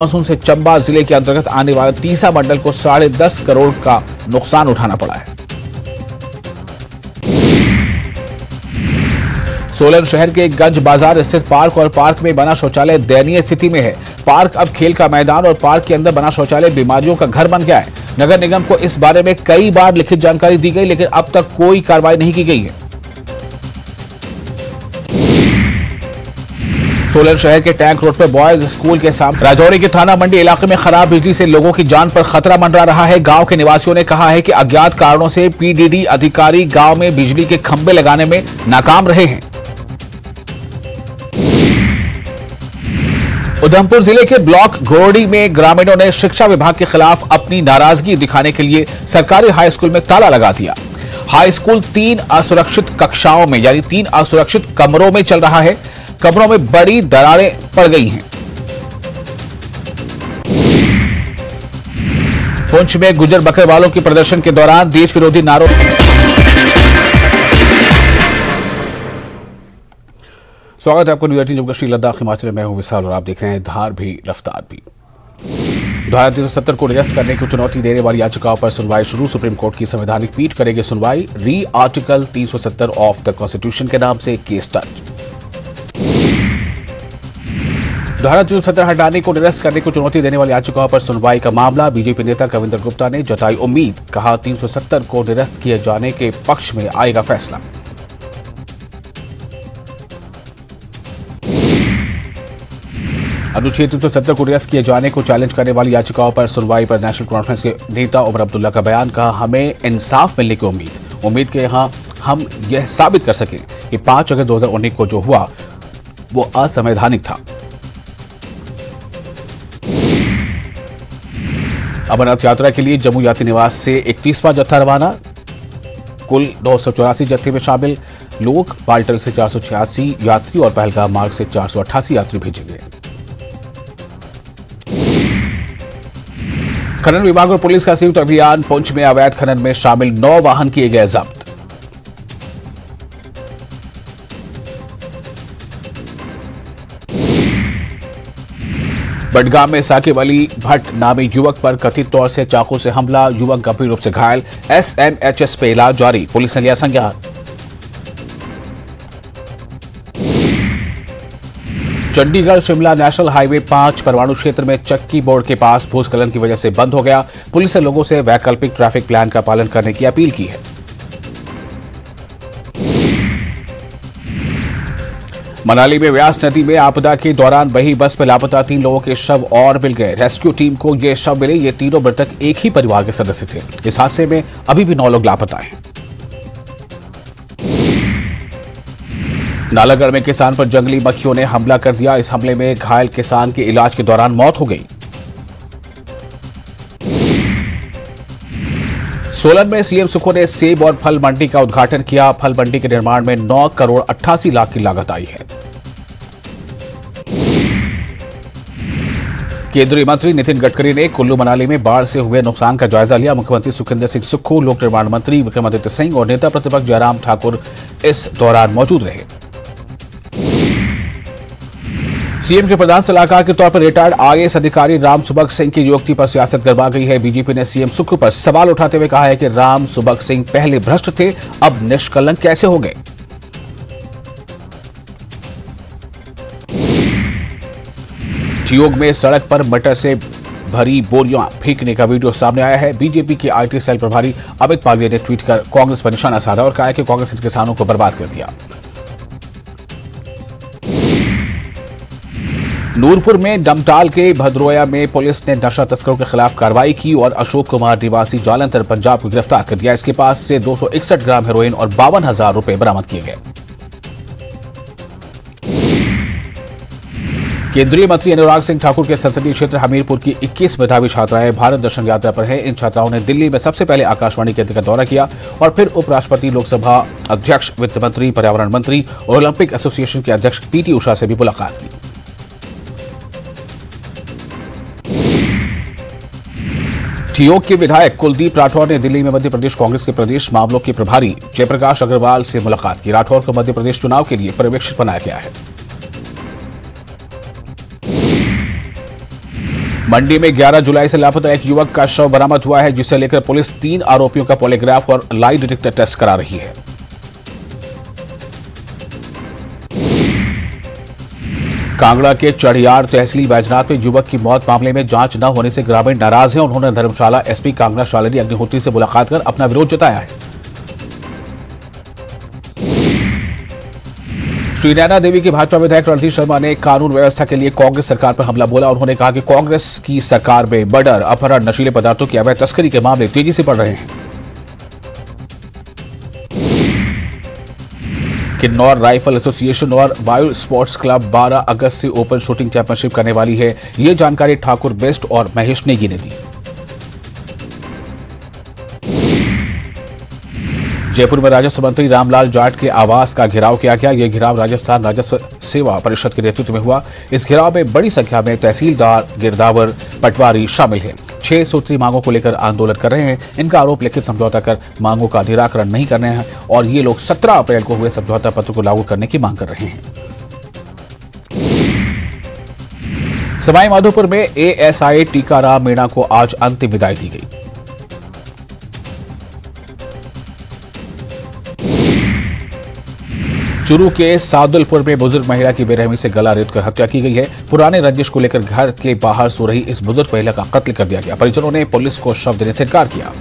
Monsoon से चंबा जिले के अंतर्गत आने वाले तीसा मंडल को 10.5 करोड़ का नुकसान उठाना पड़ा है। सोलन शहर के गंज बाजार स्थित पार्क और पार्क में बना शौचालय दयनीय स्थिति में है। पार्क अब खेल का मैदान और पार्क के अंदर बना शौचालय बीमारियों का घर बन गया है। नगर निगम को इस बारे में कई बार लिखित जानकारी दी गई, लेकिन अब तक कोई कार्रवाई नहीं की गई है। सोलन शहर के टैंक रोड पर बॉयज स्कूल के सामने राजौरी के थाना मंडी इलाके में खराब बिजली से लोगों की जान पर खतरा मंडरा रहा है। गांव के निवासियों ने कहा है कि अज्ञात कारणों से पीडीडी अधिकारी गांव में बिजली के खंभे लगाने में नाकाम रहे हैं। उधमपुर जिले के ब्लॉक घोरडी में ग्रामीणों ने शिक्षा विभाग के खिलाफ अपनी नाराजगी दिखाने के लिए सरकारी हाई स्कूल में ताला लगा दिया। हाई स्कूल 3 असुरक्षित कक्षाओं में यानी 3 असुरक्षित कमरों में चल रहा है। कमरों में बड़ी दरारें पड़ गई हैं। पुंछ में गुजर बकरवालों के प्रदर्शन के दौरान देश विरोधी नारों। स्वागत है आपको न्यूज 18 जम्मू कश्मीर लद्दाख हिमाचल में। मैं हूं विशाल और आप देख रहे हैं धार भी रफ्तार भी। धारा 370 को निरस्त करने की चुनौती देने वाली याचिकाओं पर सुनवाई शुरू। सुप्रीम कोर्ट की संवैधानिक पीठ करेगी सुनवाई। री आर्टिकल 370 ऑफ द कॉन्स्टिट्यूशन के नाम से केस दर्ज। धारा 370 हटाने को निरस्त करने को चुनौती देने वाली याचिकाओं पर सुनवाई का मामला। बीजेपी नेता कविंदर गुप्ता ने जताई उम्मीद, कहा 370 को निरस्त किए जाने के पक्ष में आएगा फैसला। अनुच्छेद 370 को निरस्त किए जाने को चैलेंज करने वाली याचिकाओं पर सुनवाई पर नेशनल कॉन्फ्रेंस के नेता उमर अब्दुल्ला का बयान, कहा हमें इंसाफ मिलने की उम्मीद के यहां हम यह साबित कर सकें कि 5 अगस्त 2019 को जो हुआ वो असंवैधानिक था। अमरनाथ यात्रा के लिए जम्मू यात्री निवास से 31वां जत्था रवाना। कुल 984 जत्थे में शामिल लोग। पाल्टल से 486 यात्री और पहलगाम मार्ग से 488 यात्री भेजे गए। खनन विभाग और पुलिस का संयुक्त अभियान। पुंछ में अवैध खनन में शामिल 9 वाहन किए गए जब्त। बडगाम में साकिब अली भट्ट नामी युवक पर कथित तौर से चाकू से हमला। युवक गंभीर रूप से घायल। एसएमएचएस पे इलाज जारी। पुलिस ने लिया संज्ञान। चंडीगढ़ शिमला नेशनल हाईवे 5 परवाणु क्षेत्र में चक्की बोर्ड के पास भूस्खलन की वजह से बंद हो गया। पुलिस ने लोगों से वैकल्पिक ट्रैफिक प्लान का पालन करने की अपील की है। मनाली में व्यास नदी में आपदा के दौरान बही बस में लापता 3 लोगों के शव और मिल गए। रेस्क्यू टीम को ये शव मिले। ये तीनों मृतक एक ही परिवार के सदस्य थे। इस हादसे में अभी भी 9 लोग लापता हैं। नालागढ़ में किसान पर जंगली मक्खियों ने हमला कर दिया। इस हमले में घायल किसान की इलाज के दौरान मौत हो गई। सोलन में सीएम सुखो ने सेब और फल मंडी का उद्घाटन किया। फल मंडी के निर्माण में 9 करोड़ 88 लाख की लागत आई है। केंद्रीय मंत्री नितिन गडकरी ने कुल्लू मनाली में बाढ़ से हुए नुकसान का जायजा लिया। मुख्यमंत्री सुखविंदर सिंह सुक्खू, लोक निर्माण मंत्री विक्रमादित्य सिंह और नेता प्रतिपक्ष जयराम ठाकुर इस दौरान मौजूद रहे। सीएम के प्रधान सलाहकार के तौर पर रिटायर्ड आईएएस अधिकारी राम सुभग सिंह की नियुक्ति पर सियासत गरमा गई है। बीजेपी ने सीएम सुक्खू पर सवाल उठाते हुए कहा है कि राम सुभग सिंह पहले भ्रष्ट थे, अब निष्कलंक कैसे हो गए। ठियोग में सड़क पर मटर से भरी बोरियां फेंकने का वीडियो सामने आया है। बीजेपी के आईटी सेल प्रभारी अमित पालवे ने ट्वीट कर कांग्रेस पर निशाना साधा और कहा कि कांग्रेस ने किसानों को बर्बाद कर दिया। नूरपुर में डमटाल के भद्रोया में पुलिस ने नशा तस्करों के खिलाफ कार्रवाई की और अशोक कुमार निवासी जालंधर पंजाब को गिरफ्तार कर दिया। इसके पास से 261 ग्राम हेरोइन और 52,000 रुपए बरामद किए गए। केंद्रीय मंत्री अनुराग सिंह ठाकुर के संसदीय क्षेत्र हमीरपुर की 21 मेधावी छात्राएं भारत दर्शन यात्रा पर हैं। इन छात्राओं ने दिल्ली में सबसे पहले आकाशवाणी केंद्र का दौरा किया और फिर उपराष्ट्रपति, लोकसभा अध्यक्ष, वित्त मंत्री, पर्यावरण मंत्री और ओलंपिक एसोसिएशन के अध्यक्ष पीटी उषा से भी मुलाकात की। ठियोग के विधायक कुलदीप राठौर ने दिल्ली में मध्य प्रदेश कांग्रेस के प्रदेश मामलों के प्रभारी जयप्रकाश अग्रवाल से मुलाकात की। राठौर को मध्य प्रदेश चुनाव के लिए पर्यवेक्षक बनाया गया है। मंडी में 11 जुलाई से लापता एक युवक का शव बरामद हुआ है, जिसे लेकर पुलिस 3 आरोपियों का पॉलीग्राफ और लाई डिटेक्टर टेस्ट करा रही है। कांगड़ा के चढ़ियार तहसील बैजनाथ में युवक की मौत मामले में जांच न होने से ग्रामीण नाराज हैं। उन्होंने धर्मशाला एसपी कांगड़ा शालिनी अग्निहोत्री से मुलाकात कर अपना विरोध जताया है। श्री नैना देवी के भाजपा विधायक रणधीर शर्मा ने कानून व्यवस्था के लिए कांग्रेस सरकार पर हमला बोला। उन्होंने कहा कि कांग्रेस की सरकार में मर्डर, अपहरण, नशीले पदार्थों की अवैध तस्करी के मामले तेजी से बढ़ रहे हैं। किन्नौर राइफल एसोसिएशन और वायु स्पोर्ट्स क्लब 12 अगस्त से ओपन शूटिंग चैंपियनशिप करने वाली है। ये जानकारी ठाकुर बेस्ट और महेश नेगी ने दी। जयपुर में राजस्व मंत्री रामलाल जाट के आवास का घेराव किया गया। यह घेराव राजस्थान राजस्व सेवा परिषद के नेतृत्व में हुआ। इस घेराव में बड़ी संख्या में तहसीलदार, गिरदावर, पटवारी शामिल हैं। 6 सूत्री मांगों को लेकर आंदोलन कर रहे हैं। इनका आरोप लिखित समझौता कर मांगों का निराकरण नहीं करने हैं और ये लोग 17 अप्रैल को हुए समझौता पत्र को लागू करने की मांग कर रहे हैं। सवाईमाधोपुर में एएसआई टीकाराम मीणा को आज अंतिम विदाई दी गई। चूरू के सादुलपुर में बुजुर्ग महिला की बेरहमी से गला रेतकर हत्या की गई है। पुराने रंजिश को लेकर घर के बाहर सो रही इस बुजुर्ग महिला का कत्ल कर दिया गया। परिजनों ने पुलिस को शव देने से इनकार किया।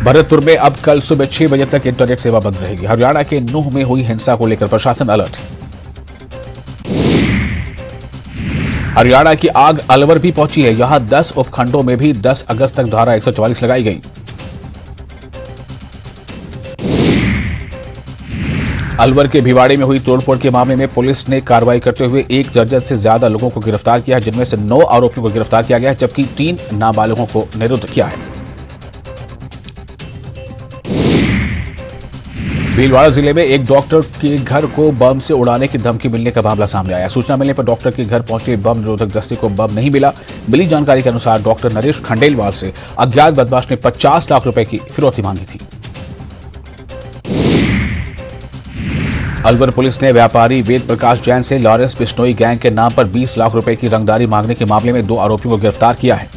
भरतपुर में अब कल सुबह 6 बजे तक इंटरनेट सेवा बंद रहेगी। हरियाणा के नूह में हुई हिंसा को लेकर प्रशासन अलर्ट। हरियाणा की आग अलवर भी पहुंची है। यहां 10 उपखंडों में भी 10 अगस्त तक धारा 144 लगाई गई। अलवर के भिवाड़ी में हुई तोड़फोड़ के मामले में पुलिस ने कार्रवाई करते हुए 1 दर्जन से ज्यादा लोगों को गिरफ्तार किया है, जिनमें से 9 आरोपियों को गिरफ्तार किया गया है, जबकि 3 नाबालिगों को निरुद्ध किया है। भीलवाड़ा जिले में एक डॉक्टर के घर को बम से उड़ाने की धमकी मिलने का मामला सामने आया। सूचना मिलने पर डॉक्टर के घर पहुंचे बम निरोधक दस्ते को बम नहीं मिला। मिली जानकारी के अनुसार डॉक्टर नरेश खंडेलवाल से अज्ञात बदमाश ने 50 लाख रुपए की फिरौती मांगी थी। अलवर पुलिस ने व्यापारी वेद प्रकाश जैन से लॉरेंस बिश्नोई गैंग के नाम पर 20 लाख रुपए की रंगदारी मांगने के मामले में 2 आरोपियों को गिरफ्तार किया है।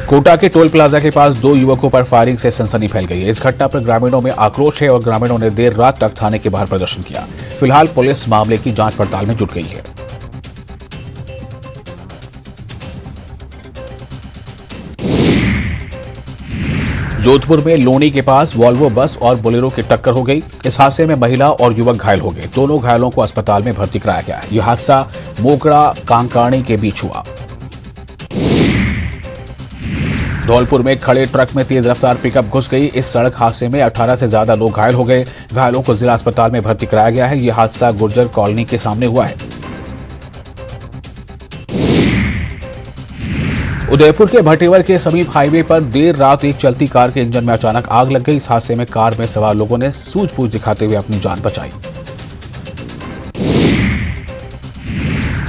कोटा के टोल प्लाजा के पास 2 युवकों पर फायरिंग से सनसनी फैल गई है। इस घटना पर ग्रामीणों में आक्रोश है और ग्रामीणों ने देर रात तक थाने के बाहर प्रदर्शन किया। फिलहाल पुलिस मामले की जांच पड़ताल में जुट गई है। जोधपुर में लोनी के पास वॉल्वो बस और बोलेरो की टक्कर हो गई। इस हादसे में महिला और युवक घायल हो गए। दोनों घायलों को अस्पताल में भर्ती कराया गया है। यह हादसा मोकड़ा कांकाणी के बीच हुआ। धौलपुर में खड़े ट्रक में तेज रफ्तार पिकअप घुस गई। इस सड़क हादसे में 18 से ज्यादा लोग घायल हो गए। घायलों को जिला अस्पताल में भर्ती कराया गया है। यह हादसा गुर्जर कॉलोनी के सामने हुआ है। उदयपुर के भटेवर के समीप हाईवे पर देर रात एक चलती कार के इंजन में अचानक आग लग गई। इस हादसे में कार में सवार लोगों ने सूझबूझ दिखाते हुए अपनी जान बचाई।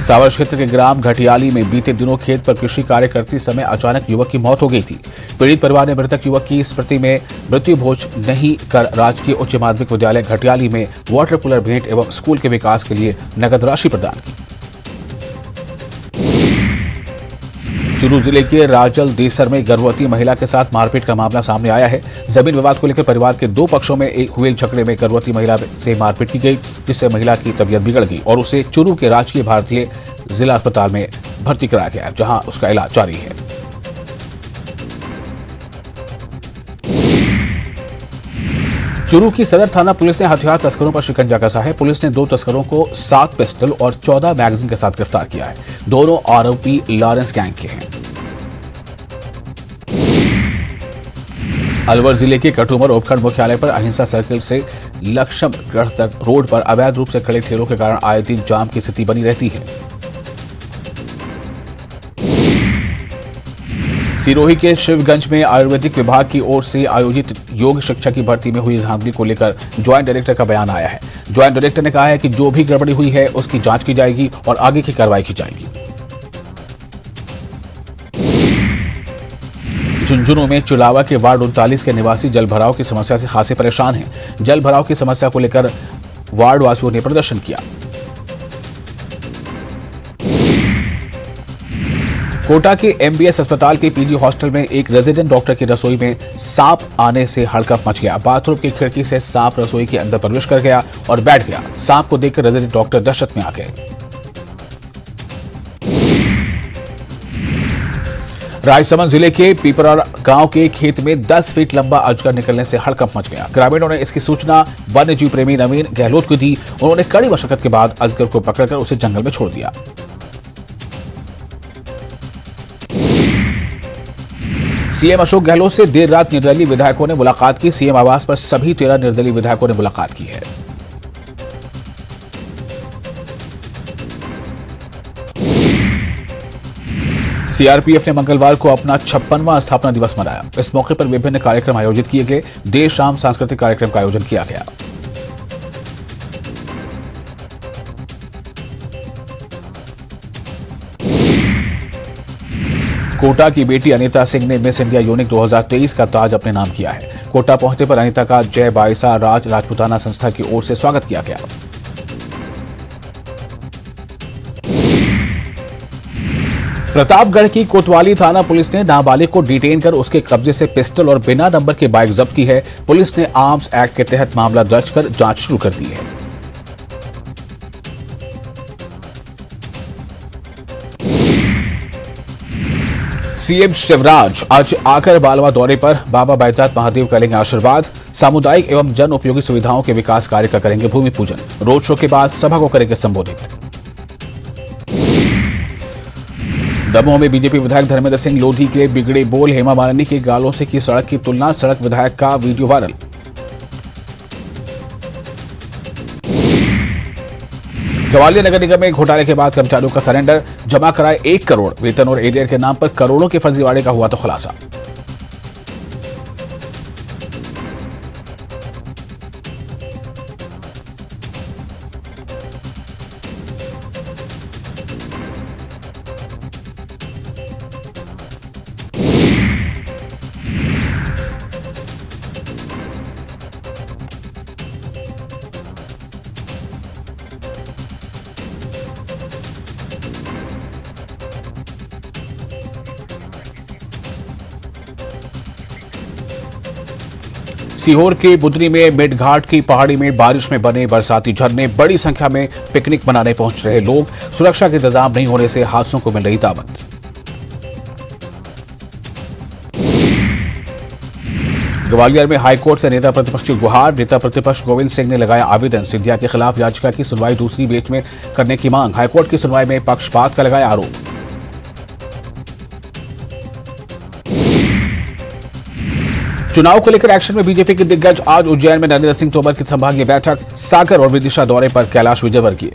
सावर क्षेत्र के ग्राम घटियाली में बीते दिनों खेत पर कृषि कार्य करते समय अचानक युवक की मौत हो गई थी। पीड़ित परिवार ने मृतक युवक की स्मृति में मृत्यु भोज नहीं कर राजकीय उच्च माध्यमिक विद्यालय घटियाली में वाटर कूलर भेंट एवं स्कूल के विकास के लिए नकद राशि प्रदान की। चूरू जिले के राजल देसर में गर्भवती महिला के साथ मारपीट का मामला सामने आया है। जमीन विवाद को लेकर परिवार के 2 पक्षों में हुए झगड़े में गर्भवती महिला से मारपीट की गई, जिससे महिला की तबीयत बिगड़ गई और उसे चूरू के राजकीय भारतीय जिला अस्पताल में भर्ती कराया गया, जहां उसका इलाज जारी है। चूरू की सदर थाना पुलिस ने हथियार तस्करों पर शिकंजा कसा है। पुलिस ने 2 तस्करों को 7 पिस्टल और 14 मैगजीन के साथ गिरफ्तार किया है। दोनों आरोपी लॉरेंस गैंग के हैं। अलवर जिले के कटुमर उपखंड मुख्यालय पर अहिंसा सर्किल से लक्ष्मणगढ़ तक रोड पर अवैध रूप से खड़े ठेलों के कारण आए दिन जाम की स्थिति बनी रहती है। सिरोही के शिवगंज में आयुर्वेदिक विभाग की ओर से आयोजित योग शिक्षा की भर्ती में हुई धांधली को लेकर ज्वाइंट डायरेक्टर का बयान आया है। ज्वाइंट डायरेक्टर ने कहा है कि जो भी गड़बड़ी हुई है उसकी जांच की जाएगी और आगे की कार्रवाई की जाएगी। झुंझुनू में चुलावा के वार्ड 39 के निवासी जल भराव की समस्या से खासे परेशान हैं। जल भराव की समस्या को लेकर वार्ड वासियों ने प्रदर्शन किया। कोटा के एमबीएस अस्पताल के पीजी हॉस्टल में एक रेजिडेंट डॉक्टर की रसोई में सांप आने से हड़कंप मच गया। बाथरूम की खिड़की से सांप रसोई के अंदर प्रवेश कर गया और बैठ गया। सांप को देखकर रेजिडेंट डॉक्टर दहशत में आ गए। राजसमंद जिले के पीपरा गांव के खेत में 10 फीट लंबा अजगर निकलने से हड़कंप मच गया। ग्रामीणों ने इसकी सूचना वन्य जीव प्रेमी नवीन गहलोत को दी। उन्होंने कड़ी मशक्कत के बाद अजगर को पकड़कर उसे जंगल में छोड़ दिया। सीएम अशोक गहलोत से देर रात निर्दलीय विधायकों ने मुलाकात की। सीएम आवास पर सभी 13 निर्दलीय विधायकों ने मुलाकात की है। सीआरपीएफ ने मंगलवार को अपना 56वां स्थापना दिवस मनाया। इस मौके पर विभिन्न कार्यक्रम आयोजित किए गए। देर शाम सांस्कृतिक कार्यक्रम का आयोजन किया गया। कोटा की बेटी अनीता सिंह ने मिस इंडिया यूनिक 2023 का ताज अपने नाम किया है। कोटा पहुंचने पर अनीता का जय बाईसा राज राजपूताना संस्था की ओर से स्वागत किया गया। प्रतापगढ़ की कोतवाली थाना पुलिस ने नाबालिग को डिटेन कर उसके कब्जे से पिस्टल और बिना नंबर की बाइक जब्त की है। पुलिस ने आर्म्स एक्ट के तहत मामला दर्ज कर जांच शुरू कर दी है। सीएम शिवराज आज आकर बालवा दौरे पर बाबा बैजनाथ महादेव करेंगे आशीर्वाद। सामुदायिक एवं जन उपयोगी सुविधाओं के विकास कार्य का करेंगे भूमि पूजन। रोड शो के बाद सभा को करेंगे संबोधित। दमोह में बीजेपी विधायक धर्मेंद्र सिंह लोधी के बिगड़े बोल, हेमा मालिनी के गालों से की सड़क की तुलना, सड़क विधायक का वीडियो वायरल। ग्वालियर नगर निगम में घोटाले के बाद कर्मचारियों का सरेंडर, जमा कराए 1 करोड़, वेतन और एरियर के नाम पर करोड़ों के फर्जीवाड़े का हुआ तो खुलासा। सीहोर के बुदनी में मिड घाट की पहाड़ी में बारिश में बने बरसाती झरने, बड़ी संख्या में पिकनिक मनाने पहुंच रहे लोग। सुरक्षा के इंतजाम नहीं होने से हादसों को मिल रही दावत। ग्वालियर में हाईकोर्ट से नेता प्रतिपक्ष की गुहार, नेता प्रतिपक्ष गोविंद सिंह ने लगाया आवेदन। सिंधिया के खिलाफ याचिका की सुनवाई दूसरी बेंच में करने की मांग। हाईकोर्ट की सुनवाई में पक्षपात का लगाया आरोप। चुनाव को लेकर एक्शन में बीजेपी के दिग्गज। आज उज्जैन में नरेंद्र सिंह तोमर की संभागीय बैठक। सागर और विदिशा दौरे पर कैलाश विजयवर्गीय।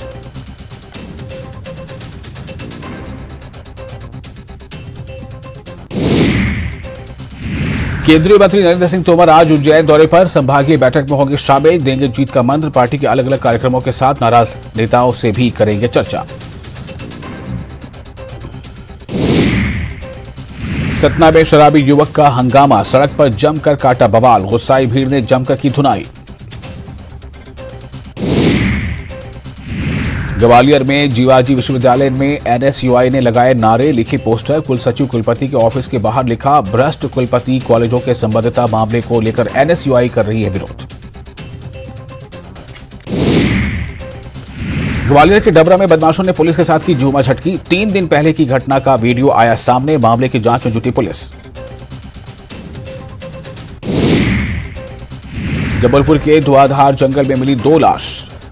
केंद्रीय मंत्री नरेंद्र सिंह तोमर आज उज्जैन दौरे पर संभागीय बैठक में होंगे शामिल। देंगे जीत का मंत्र। पार्टी के अलग अलग कार्यक्रमों के साथ नाराज नेताओं से भी करेंगे चर्चा। सतना में शराबी युवक का हंगामा, सड़क पर जमकर काटा बवाल। गुस्साई भीड़ ने जमकर की धुनाई। ग्वालियर में जीवाजी विश्वविद्यालय में एनएसयूआई ने लगाए नारे, लिखी पोस्टर। कुल सचिव कुलपति के ऑफिस के बाहर लिखा, भ्रष्ट कुलपति कॉलेजों के संबद्धता मामले को लेकर एनएसयूआई कर रही है विरोध। ग्वालियर के डबरा में बदमाशों ने पुलिस के साथ की झूमा झटकी। 3 दिन पहले की घटना का वीडियो आया सामने। मामले की जांच में जुटी पुलिस। जबलपुर के धुआंधार जंगल में मिली 2 लाश।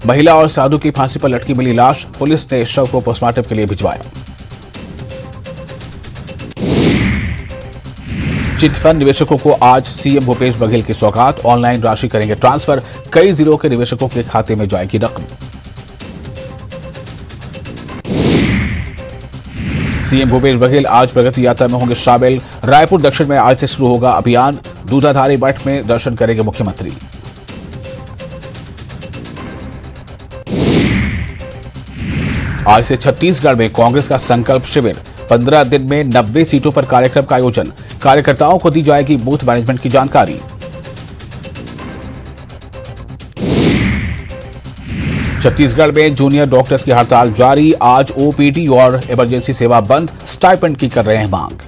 महिला और साधु की फांसी पर लटकी मिली लाश। पुलिस ने शव को पोस्टमार्टम के लिए भिजवाया। चिटफंड निवेशकों को आज सीएम भूपेश बघेल की सौगात। ऑनलाइन राशि करेंगे ट्रांसफर। कई जिलों के निवेशकों के खाते में जाएगी रकम। सीएम भूपेश बघेल आज प्रगति यात्रा में होंगे शामिल। रायपुर दक्षिण में आज से शुरू होगा अभियान। दूधाधारी मठ में दर्शन करेंगे मुख्यमंत्री। आज से छत्तीसगढ़ में कांग्रेस का संकल्प शिविर। 15 दिन में 90 सीटों पर कार्यक्रम का आयोजन, कार्यकर्ताओं को दी जाएगी बूथ मैनेजमेंट की जानकारी। छत्तीसगढ़ में जूनियर डॉक्टर्स की हड़ताल जारी, आज ओपीडी और इमरजेंसी सेवा बंद, स्टाइपेंड की कर रहे हैं मांग।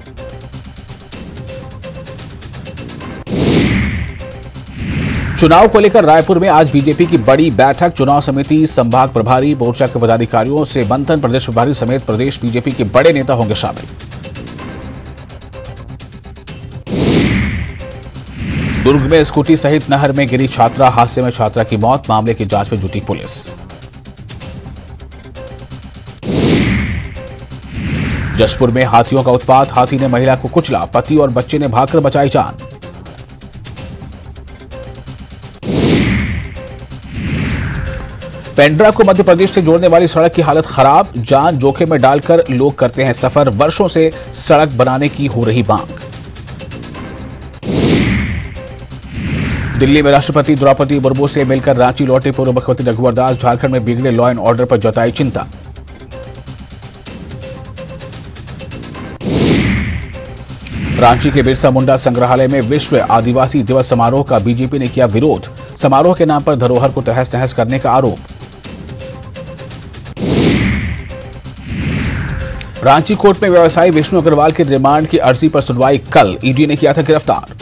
चुनाव को लेकर रायपुर में आज बीजेपी की बड़ी बैठक, चुनाव समिति, संभाग प्रभारी, मोर्चा के पदाधिकारियों से मंथन, प्रदेश प्रभारी समेत प्रदेश बीजेपी के बड़े नेता होंगे शामिल। दुर्ग में स्कूटी सहित नहर में गिरी छात्रा, हादसे में छात्रा की मौत, मामले की जांच में जुटी पुलिस। जशपुर में हाथियों का उत्पात, हाथी ने महिला को कुचला, पति और बच्चे ने भागकर बचाई जान। पेंड्रा को मध्य प्रदेश से जोड़ने वाली सड़क की हालत खराब, जान जोखिम में डालकर लोग करते हैं सफर, वर्षों से सड़क बनाने की हो रही मांग। दिल्ली में राष्ट्रपति द्रौपदी मुर्मू से मिलकर रांची लौटे पूर्व मुख्यमंत्री रघुवर दास, झारखंड में बिगड़े लॉ एंड ऑर्डर पर जताई चिंता। रांची के बिरसा मुंडा संग्रहालय में विश्व आदिवासी दिवस समारोह का बीजेपी ने किया विरोध, समारोह के नाम पर धरोहर को तहस नहस करने का आरोप। रांची कोर्ट में व्यवसायी विष्णु अग्रवाल के रिमांड की अर्जी पर सुनवाई कल, ईडी ने किया था गिरफ्तार।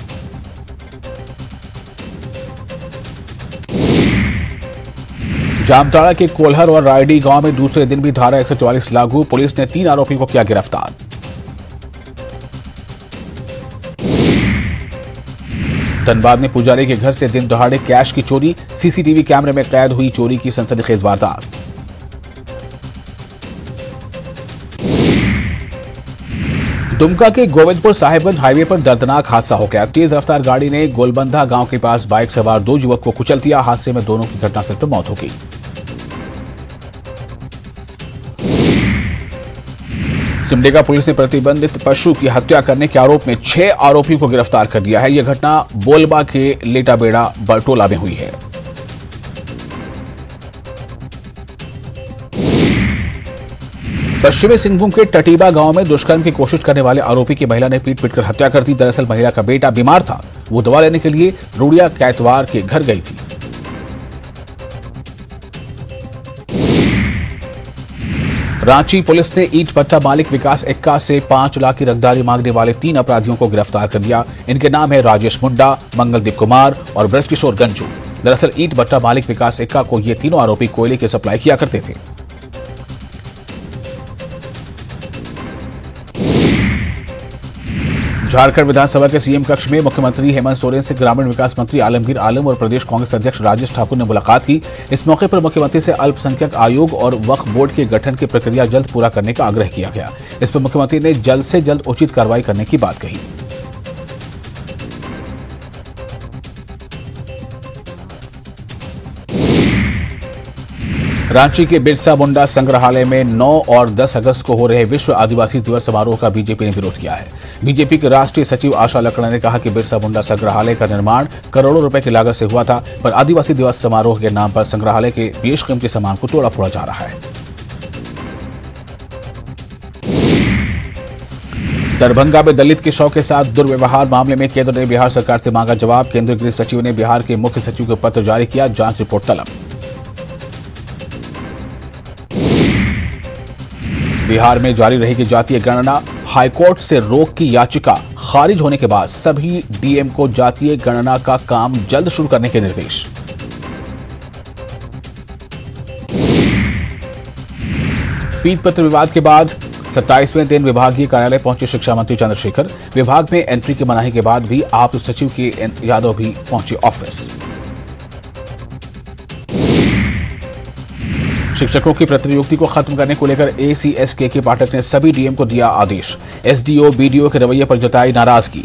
जामताड़ा के कोल्हर और रायडी गांव में दूसरे दिन भी धारा 144 लागू, पुलिस ने 3 आरोपियों को किया गिरफ्तार। धनबाद में पुजारी के घर से दिन दहाड़े कैश की चोरी, सीसीटीवी कैमरे में कैद हुई चोरी की सनसनीखेज वारदात। दुमका के गोविंदपुर साहिबगंज हाईवे पर दर्दनाक हादसा हो गया, तेज रफ्तार गाड़ी ने गोलबंधा गांव के पास बाइक सवार 2 युवक को कुचल दिया, हादसे में दोनों की घटनास्थल पर मौत हो गई। सिमडेगा पुलिस ने प्रतिबंधित पशु की हत्या करने के आरोप में 6 आरोपियों को गिरफ्तार कर दिया है। यह घटना बोलबा के लेटाबेड़ा बरटोला में हुई है। पश्चिमी सिंहभूम के टटीबा गांव में दुष्कर्म की कोशिश करने वाले आरोपी की महिला ने पीट पीटकर हत्या कर दी। दरअसल महिला का बेटा बीमार था, वो दवा लेने के लिए रूड़िया कैतवार के घर गई थी। रांची पुलिस ने ईंट भट्टा मालिक विकास एक्का से 5 लाख की रंगदारी मांगने वाले 3 अपराधियों को गिरफ्तार कर लिया। इनके नाम है राजेश मुंडा, मंगलदीप कुमार और ब्रजकिशोर गंजू। दरअसल ईंट भट्टा मालिक विकास एक्का को ये तीनों आरोपी कोयले की सप्लाई किया करते थे। झारखंड विधानसभा के सीएम कक्ष में मुख्यमंत्री हेमंत सोरेन से ग्रामीण विकास मंत्री आलमगीर आलम और प्रदेश कांग्रेस अध्यक्ष राजेश ठाकुर ने मुलाकात की। इस मौके पर मुख्यमंत्री से अल्पसंख्यक आयोग और वक्फ बोर्ड के गठन की प्रक्रिया जल्द पूरा करने का आग्रह किया गया। इस पर मुख्यमंत्री ने जल्द से जल्द उचित कार्रवाई करने की बात कही। रांची के बिरसा मुंडा संग्रहालय में 9 और 10 अगस्त को हो रहे विश्व आदिवासी दिवस समारोह का बीजेपी ने विरोध किया है। बीजेपी के राष्ट्रीय सचिव आशा लकड़ा ने कहा कि बिरसा मुंडा संग्रहालय का निर्माण करोड़ों रुपए की लागत से हुआ था, पर आदिवासी दिवस समारोह के नाम पर संग्रहालय के बेशकीमती सामान को तोड़ा फोड़ा जा रहा है। दरभंगा में दलित के शव के साथ दुर्व्यवहार मामले में केंद्र ने बिहार सरकार से मांगा जवाब। केंद्रीय गृह सचिव ने बिहार के मुख्य सचिव को पत्र जारी किया, जांच रिपोर्ट तलब। बिहार में जारी रहेगी जातीय गणना, हाईकोर्ट से रोक की याचिका खारिज होने के बाद सभी डीएम को जातीय गणना का काम जल्द शुरू करने के निर्देश। पीट पत्र विवाद के बाद 27वें दिन विभागीय कार्यालय पहुंचे शिक्षा मंत्री चंद्रशेखर। विभाग में एंट्री की मनाही के बाद भी आप सचिव के यादव भी पहुंचे ऑफिस। शिक्षकों की प्रतिनियुक्ति को खत्म करने को लेकर एसीएस के पाठक ने सभी डीएम को दिया आदेश। एसडीओ बीडीओ के रवैये पर जताई नाराजगी।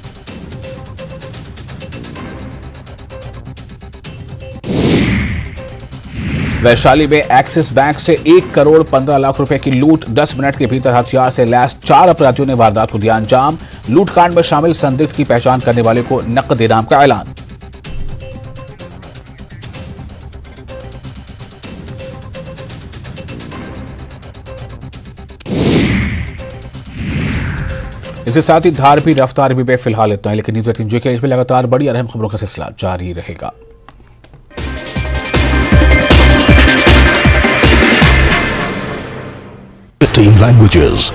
वैशाली में एक्सिस बैंक से 1 करोड़ 15 लाख रुपए की लूट, 10 मिनट के भीतर हथियार से लैस 4 अपराधियों ने वारदात को दिया अंजाम। लूटकांड में शामिल संदिग्ध की पहचान करने वाले को नकद इनाम का ऐलान। इसके साथ ही धार भी रफ्तार भी फिलहाल इतना है, लेकिन न्यूज़ 18 JK में लगातार बड़ी और अहम खबरों का सिलसिला जारी रहेगा। 15 languages.